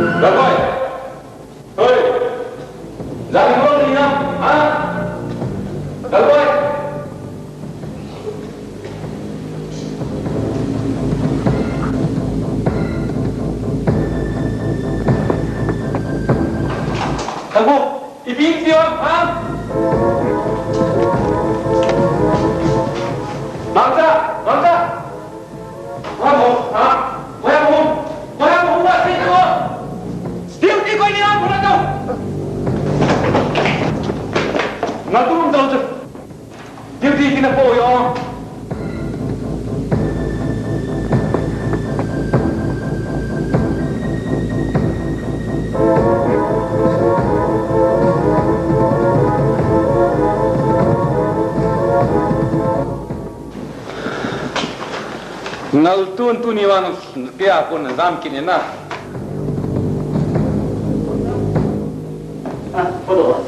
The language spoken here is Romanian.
Dawaj! Hej! Zabiegł mnie, a? Dawaj! Kamu, ibig siya, ha? Bangsa! Bangsa! Kamu, ha? Kamu! Kamu buat situ! Duty ko ini ako na to! Natulong daw siya. Duty kinapo yun. Naltun tu ni wan kya ko na zamkin na. Ah, foto.